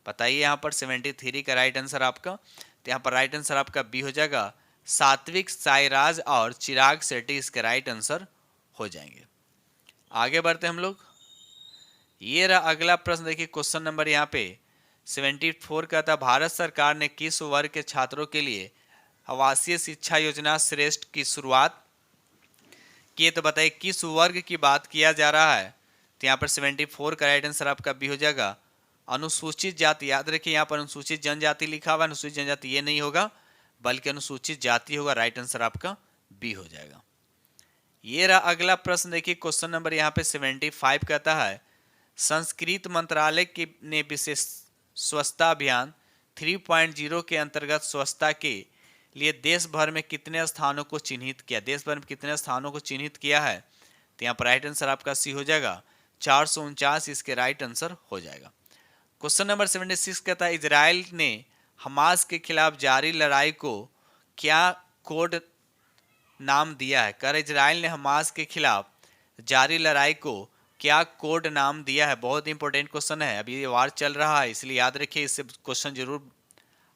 बताइए यहाँ पर 73 का राइट आंसर आपका। तो यहाँ पर राइट आंसर आपका बी हो जाएगा, सात्विक साईराज और चिराग शेट्टी इसके राइट आंसर हो जाएंगे। आगे बढ़ते हम लोग। ये रहा अगला प्रश्न। देखिए क्वेश्चन नंबर यहाँ पे 74 कहता है भारत सरकार ने किस वर्ग के छात्रों के लिए आवासीय शिक्षा योजना श्रेष्ठ की शुरुआत की? तो बताइए किस वर्ग की बात किया जा रहा है? तो यहाँ पर 74 का राइट आंसर आपका बी हो जाएगा, अनुसूचित जाति। याद रखिए यहाँ पर अनुसूचित जनजाति लिखा हुआ है, अनुसूचित जनजाति ये नहीं होगा बल्कि अनुसूचित जाति होगा। राइट आंसर आपका बी हो जाएगा। ये रहा अगला प्रश्न। देखिए क्वेश्चन नंबर यहाँ पे 75 कहता है संस्कृत मंत्रालय ने विशेष स्वच्छता अभियान 3.0 के अंतर्गत स्वच्छता के लिए देश भर में कितने स्थानों को चिन्हित किया? देश भर में कितने स्थानों को चिन्हित किया है? तो यहाँ पर राइट आंसर आपका सी हो जाएगा, 449 इसके राइट आंसर हो जाएगा। क्वेश्चन नंबर 76 कहता है इजराइल ने हमास के खिलाफ जारी लड़ाई को क्या कोड नाम दिया है? कर इजराइल ने हमास के खिलाफ जारी लड़ाई को क्या कोड नाम दिया है? बहुत इंपॉर्टेंट क्वेश्चन है, अभी ये वार चल रहा है इसलिए याद रखिए, इससे क्वेश्चन जरूर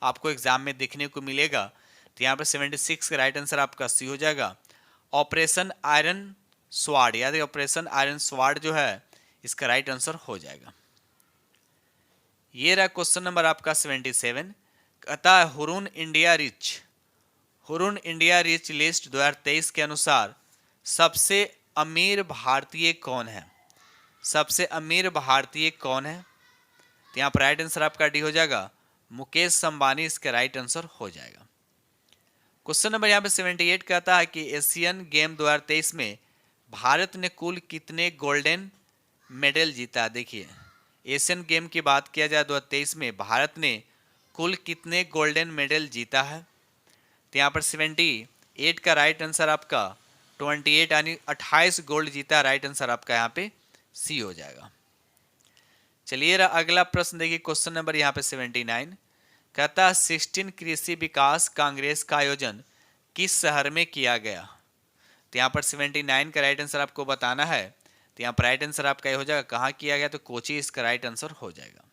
आपको एग्जाम में देखने को मिलेगा। तो यहाँ पर 76 का राइट आंसर आपका सी हो जाएगा, ऑपरेशन आयरन स्वाड। याद है ऑपरेशन आयरन स्वाड जो है इसका राइट आंसर हो जाएगा। ये रहा क्वेश्चन नंबर आपका 77 कहता है हुरून इंडिया रिच लिस्ट 2023 के अनुसार सबसे अमीर भारतीय कौन है? सबसे अमीर भारतीय कौन है? तो यहाँ पर राइट आंसर आपका डी हो जाएगा, मुकेश अंबानी इसका राइट आंसर हो जाएगा। क्वेश्चन नंबर यहाँ पे 78 कहता है कि एशियन गेम 2023 में भारत ने कुल कितने गोल्डन मेडल जीता? देखिए एशियन गेम की बात किया जाए 2023 में भारत ने कुल कितने गोल्डन मेडल जीता है? तो यहाँ पर 78 का राइट आंसर आपका 28 यानी 28 गोल्ड जीता। राइट आंसर आपका यहाँ पे सी हो जाएगा। चलिए अगला प्रश्न देखिए क्वेश्चन नंबर यहाँ पे 79 कहता है 16 कृषि विकास कांग्रेस का आयोजन किस शहर में किया गया? तो यहाँ पर 79 का राइट आंसर आपको बताना है। तो यहाँ पर राइट आंसर आपका ये हो जाएगा, कहाँ किया गया? तो कोची इसका राइट आंसर हो जाएगा।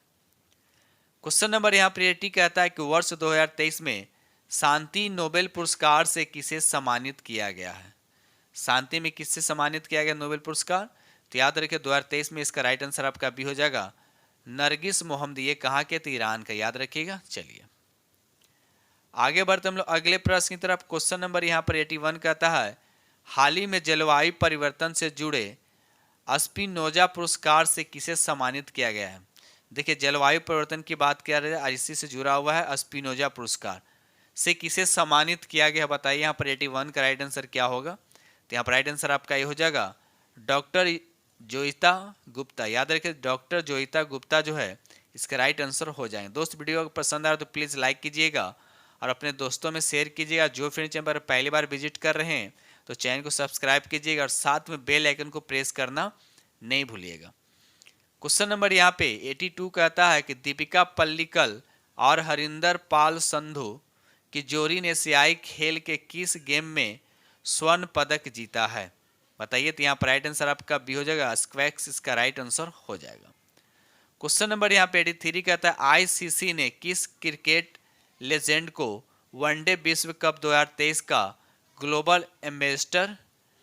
क्वेश्चन नंबर यहाँ पर 80 कहता है कि वर्ष 2023 में शांति नोबेल पुरस्कार से किसे सम्मानित किया गया है? शांति में किससे सम्मानित किया गया नोबेल पुरस्कार? तो याद रखिए 2023 में इसका राइट आंसर आपका बी हो जाएगा, नरगिस मोहम्मदी। ये कहाँ के? तो ईरान का, याद रखिएगा। चलिए आगे बढ़ते हम लोग अगले प्रश्न की तरफ। क्वेश्चन नंबर यहाँ पर 81 कहता है हाल ही में जलवायु परिवर्तन से जुड़े स्पिनोजा पुरस्कार से किसे सम्मानित किया गया है? देखिए जलवायु परिवर्तन की बात किया रहा है, इसी से जुड़ा हुआ है, स्पिनोजा पुरस्कार से किसे सम्मानित किया गया? बताइए यहाँ पर 81 का राइट आंसर क्या होगा? तो यहाँ पर राइट आंसर आपका ये हो जाएगा, डॉक्टर जोईता गुप्ता। याद रखिए डॉक्टर जोईता गुप्ता जो है इसका राइट आंसर हो जाएंगे। दोस्त वीडियो पसंद आए तो प्लीज़ लाइक कीजिएगा और अपने दोस्तों में शेयर कीजिएगा। जो फ्रेंड चैनल पर पहली बार विजिट कर रहे हैं तो चैनल को सब्सक्राइब कीजिएगा और साथ में बेल आइकन को प्रेस करना नहीं भूलिएगा। क्वेश्चन नंबर यहाँ पे 82 कहता है कि दीपिका पल्लिकल और हरिंदर पाल संधू की जोड़ी ने एशियाई खेल के किस गेम में स्वर्ण पदक जीता है? बताइए। तो यहाँ पर राइट आंसर आपका बी हो जाएगा, स्क्वैश इसका राइट आंसर हो जाएगा। क्वेश्चन नंबर यहाँ पे 83 कहता है आईसीसी ने किस क्रिकेट लेजेंड को वनडे विश्व कप 2023 का ग्लोबल एम्बेसडर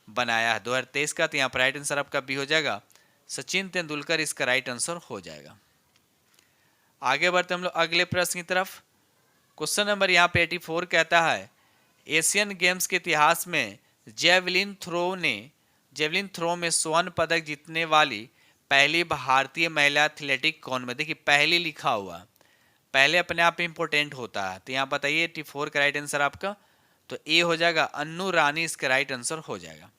बनाया है? 2023 का। तो यहाँ पर राइट आंसर आपका बी हो जाएगा, सचिन तेंदुलकर इसका राइट आंसर हो जाएगा। आगे बढ़ते हम लोग अगले प्रश्न की तरफ। क्वेश्चन नंबर यहाँ पे 84 कहता है एशियन गेम्स के इतिहास में जेवलिन थ्रो में स्वर्ण पदक जीतने वाली पहली भारतीय महिला एथलेटिक कौन है? देखिए पहली लिखा हुआ, पहले अपने आप में इंपॉर्टेंट होता है, तो यहाँ बताइए 84 का राइट आंसर आपका तो ए हो जाएगा, अन्नू रानी इसका राइट आंसर हो जाएगा।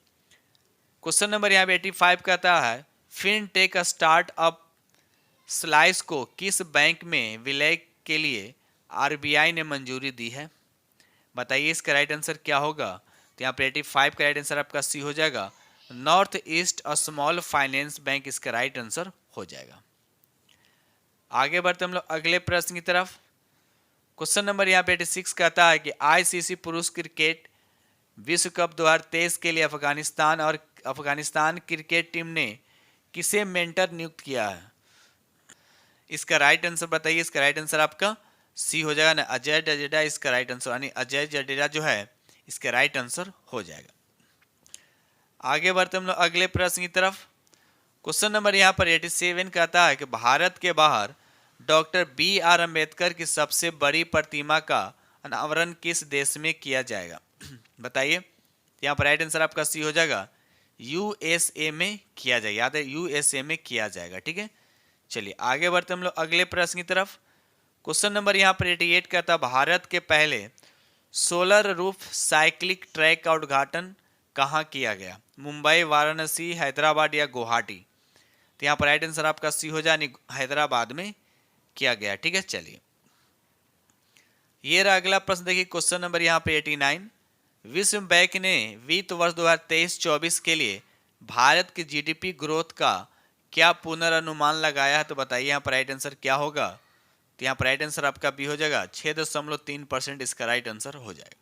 क्वेश्चन नंबर यहाँ पे 85 कहता है फिनटेक स्टार्टअप स्लाइस को किस बैंक में विलय के लिए आरबीआई ने मंजूरी दी है? बताइए इसका राइट आंसर क्या होगा? तो यहाँ पे 85 का राइट आंसर आपका सी हो जाएगा, north east small finance bank इसका राइट आंसर हो जाएगा। आगे बढ़ते हम लोग अगले प्रश्न की तरफ। क्वेश्चन नंबर यहाँ पे 86 कहता है कि आईसीसी पुरुष क्रिकेट विश्व कप 2023 के लिए अफगानिस्तान क्रिकेट टीम ने किसे मेंटर नियुक्त किया है? इसका राइट आंसर बताइए। इसका राइट आंसर आपका सी हो जाएगा ना, अजय जडेजा इसका राइट आंसर, यानी अजय जडेजा जो है इसका राइट आंसर हो जाएगा। आगे बढ़ते हम लोग अगले प्रश्न की तरफ। क्वेश्चन नंबर यहाँ पर 87 कहता है कि भारत के बाहर डॉक्टर बी आर अम्बेडकर की सबसे बड़ी प्रतिमा का अनावरण किस देश में किया जाएगा? बताइए। यहाँ पर राइट आंसर आपका सी हो जाएगा, यूएसए में किया जाएगा, याद है यूएसए में किया जाएगा। ठीक है, चलिए आगे बढ़ते हम लोग अगले प्रश्न की तरफ। क्वेश्चन नंबर यहाँ पर 88 कहता है भारत के पहले सोलर रूफ साइक्लिक ट्रैक का उद्घाटन कहाँ किया गया? मुंबई, वाराणसी, हैदराबाद या गुवाहाटी? तो यहाँ पर राइट आंसर आपका सी हो जाए, हैदराबाद में किया गया। ठीक है, चलिए ये रहा अगला प्रश्न। देखिए क्वेश्चन नंबर यहाँ पे 89, विश्व बैंक ने वित्त वर्ष 2023-24 के लिए भारत की जीडीपी ग्रोथ का क्या पुनर्नुमान लगाया है? तो बताइए यहाँ पर राइट आंसर क्या होगा? तो यहाँ पर राइट आंसर आपका बी हो जाएगा, 6.3% इसका राइट आंसर हो जाएगा।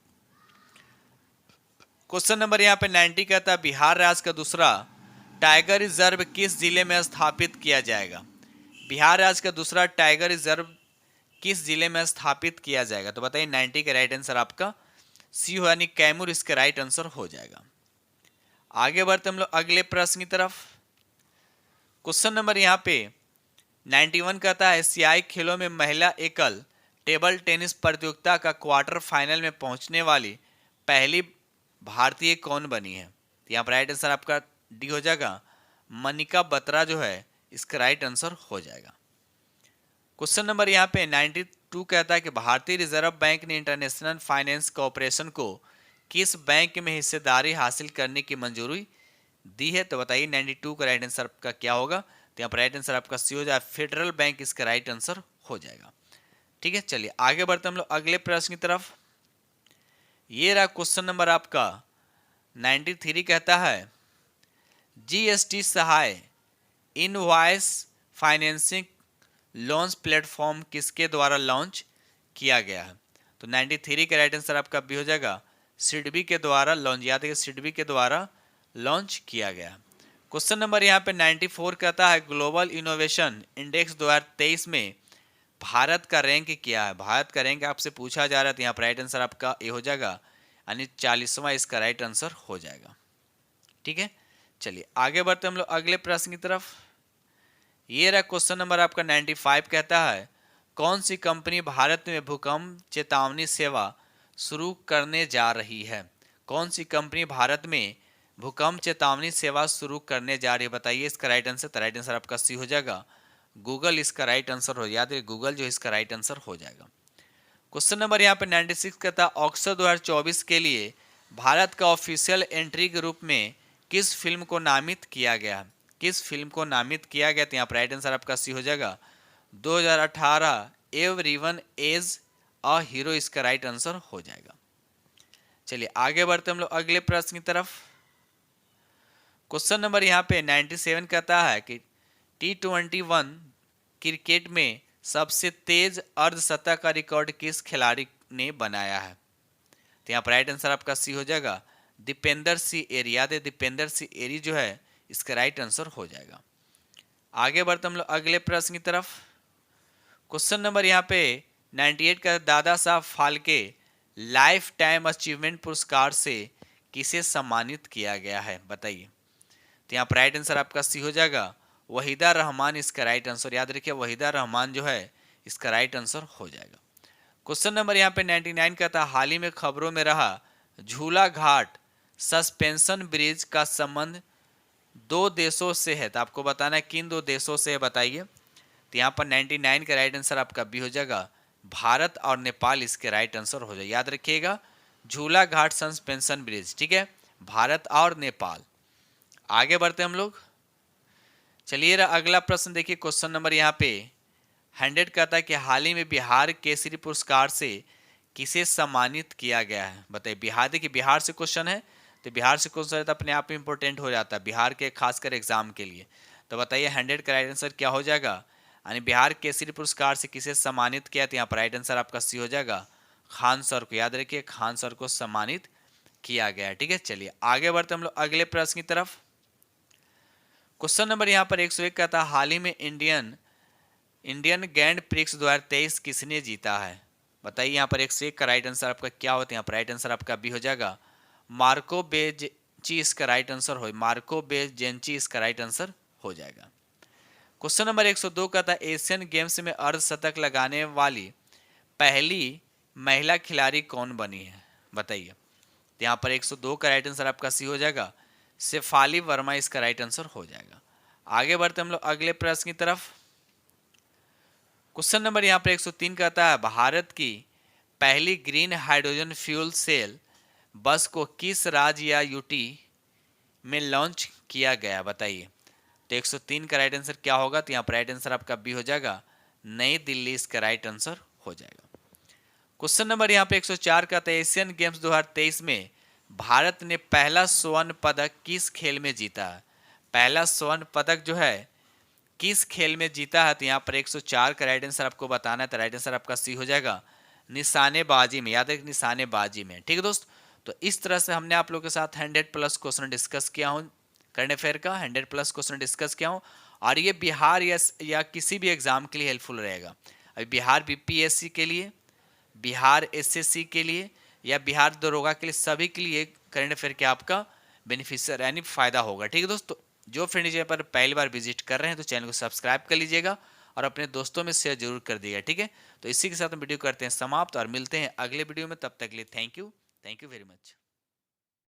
क्वेश्चन नंबर यहाँ पे 90 कहता है बिहार राज्य का दूसरा टाइगर रिजर्व किस जिले में स्थापित किया जाएगा? बिहार राज्य का दूसरा टाइगर रिजर्व किस जिले में स्थापित किया जाएगा? तो बताइए 90 का राइट आंसर आपका सी हो, यानी कैमूर इसका राइट आंसर हो जाएगा। आगे बढ़ते हम लोग अगले प्रश्न की तरफ। क्वेश्चन नंबर यहाँ पे 91 कहता है एशियाई खेलों में महिला एकल टेबल टेनिस प्रतियोगिता का क्वार्टर फाइनल में पहुंचने वाली पहली भारतीय कौन बनी है? तो यहाँ पर राइट आंसर आपका डी हो जाएगा, मनिका बत्रा जो है इसका राइट आंसर हो जाएगा। क्वेश्चन नंबर यहाँ पे 92 कहता है कि भारतीय रिजर्व बैंक ने इंटरनेशनल फाइनेंस कॉरपोरेशन को किस बैंक में हिस्सेदारी हासिल करने की मंजूरी दी है? तो बताइए 92 का राइट आंसर आपका क्या होगा? तो यहाँ पर राइट आंसर आपका सी हो जाए, फेडरल बैंक इसका राइट आंसर हो जाएगा। ठीक है, चलिए आगे बढ़ते हम लोग अगले प्रश्न की तरफ। ये रहा क्वेश्चन नंबर आपका 93 कहता है जीएसटी सहाय इनवॉइस फाइनेंसिंग लॉन्च प्लेटफॉर्म किसके द्वारा लॉन्च किया गया है? तो 93 का राइट आंसर आपका भी हो जाएगा, सिडबी के द्वारा लॉन्च, याद है सिडबी के द्वारा लॉन्च किया गया। क्वेश्चन नंबर यहाँ पे 94 कहता है ग्लोबल इनोवेशन इंडेक्स 2023 में भारत का रैंक क्या है? भारत का रैंक आपसे पूछा जा रहा है, तो यहाँ पर राइट आंसर आपका ए हो जाएगा, यानी 40वां इसका राइट आंसर हो जाएगा। ठीक है, चलिए आगे बढ़ते हम लोग अगले प्रश्न की तरफ। ये रहा क्वेश्चन नंबर आपका 95 कहता है कौन सी कंपनी भारत में भूकंप चेतावनी सेवा शुरू करने जा रही है? कौन सी कंपनी भारत में भूकंप चेतावनी सेवा शुरू करने जा रही है? बताइए इसका राइट आंसर। तो राइट आंसर आपका सी हो जाएगा, गूगल इसका राइट आंसर हो, याद है गूगल जो इसका राइट आंसर हो जाएगा। क्वेश्चन नंबर यहाँ पे 96 कहता है ऑक्सर 2024 के लिए भारत का ऑफिशियल एंट्री के रूप में किस फिल्म को नामित किया गया? किस फिल्म को नामित किया गया? तो यहाँ पर राइट आंसर आपका सी हो जाएगा, 2018 एवरीवन इज अ हीरो इसका राइट आंसर हो जाएगा। चलिए आगे बढ़ते हम लोग अगले प्रश्न की तरफ। क्वेश्चन नंबर यहाँ पे 97 कहता है कि T21 क्रिकेट में सबसे तेज अर्धशतक का रिकॉर्ड किस खिलाड़ी ने बनाया है? तो यहाँ पर राइट आंसर आपका सी हो जाएगा, दीपेंद्र सिंह एरी, याद है दीपेंद्र सिंह एरी जो है इसका राइट आंसर हो जाएगा। आगे बढ़ते हम लोग अगले प्रश्न की तरफ। क्वेश्चन नंबर यहाँ पे 98 का Dada Saheb Phalke life time achievement पुरस्कार से किसे सम्मानित किया गया है? बताइए। तो यहाँ पर राइट आंसर आपका सी हो जाएगा, वहीदा रहमान इसका राइट आंसर, याद रखिए वहीदा रहमान जो है इसका राइट आंसर हो जाएगा। क्वेश्चन नंबर यहाँ पे 99 का था, हाल ही में खबरों में रहा झूला घाट सस्पेंशन ब्रिज का संबंध दो देशों से है, तो आपको बताना है किन दो देशों से है, बताइए। तो यहाँ पर 99 का राइट आंसर आपका बी हो जाएगा, भारत और नेपाल इसके राइट आंसर हो जाएगा। याद रखिएगा झूला घाट सस्पेंशन ब्रिज, ठीक है, भारत और नेपाल। आगे बढ़ते हम लोग, चलिए अगला प्रश्न देखिए। क्वेश्चन नंबर यहाँ पे 100 कहता है कि हाल ही में बिहार केसरी पुरस्कार से किसे सम्मानित किया गया है, बताइए। बिहार, देखिए बिहार से क्वेश्चन है तो बिहार से क्वेश्चन तो अपने आप में इंपॉर्टेंट हो जाता है बिहार के खासकर एग्जाम के लिए। तो बताइए 100 का राइट आंसर क्या हो जाएगा, यानी बिहार केसरी पुरस्कार से किसे सम्मानित किया, तो यहाँ पर राइट आंसर आपका सी हो जाएगा, खान सर को। याद रखिए खान सर को सम्मानित किया गया है, ठीक है। चलिए आगे बढ़ते हम लोग अगले प्रश्न की तरफ। क्वेश्चन नंबर यहाँ पर 101 का था, हाल ही में इंडियन ग्रैंड प्रिक्स 2023 किसने जीता है, बताइए। यहाँ पर 101 का राइट आंसर आपका क्या होता है, यहाँ पर राइट आंसर आपका बी हो जाएगा, मार्को बेजेंची इसका राइट आंसर हो, मार्को बेजेंची इसका राइट आंसर हो जाएगा। क्वेश्चन नंबर 102 का था, एशियन गेम्स में अर्धशतक लगाने वाली पहली महिला खिलाड़ी कौन बनी है, बताइए। तो यहाँ पर 102 का राइट आंसर आपका सी हो जाएगा, शेफाली वर्मा इसका राइट आंसर हो जाएगा। आगे बढ़ते हम लोग अगले प्रश्न की तरफ। क्वेश्चन नंबर यहाँ पर 103 का था, भारत की पहली ग्रीन हाइड्रोजन फ्यूल सेल बस को किस राज्य या यूटी में लॉन्च किया गया, बताइए। तो 103 का राइट आंसर क्या होगा, तो यहाँ पर राइट आंसर आपका बी हो जाएगा, नई दिल्ली इसका राइट आंसर हो जाएगा। क्वेश्चन नंबर यहाँ पे 104 का था, एशियन गेम्स 2023 में भारत ने पहला स्वर्ण पदक किस खेल में जीता है, पहला स्वर्ण पदक जो है किस खेल में जीता है, तो यहाँ पर 104 का राइट आंसर आपको बताना है, तो राइट आंसर आपका सी हो जाएगा, निशानेबाजी में। याद रखिए निशानेबाजी में, ठीक है दोस्त। तो इस तरह से हमने आप लोगों के साथ 100+ क्वेश्चन डिस्कस किया हूँ, करंट अफेयर का 100+ क्वेश्चन डिस्कस किया हूँ, और ये बिहार या किसी भी एग्जाम के लिए हेल्पफुल रहेगा। अभी बिहार बीपीएससी के लिए, बिहार एसएससी के लिए, या बिहार दरोगा के लिए, सभी के लिए करंट अफेयर के आपका बेनिफिशियर यानी फायदा होगा, ठीक है दोस्तों। जो फ्रेंड चैनल पर पहली बार विजिट कर रहे हैं तो चैनल को सब्सक्राइब कर लीजिएगा और अपने दोस्तों में शेयर जरूर कर दीजिएगा, ठीक है। तो इसी के साथ हम वीडियो करते हैं समाप्त और मिलते हैं अगले वीडियो में, तब तक के लिए थैंक यू वेरी मच।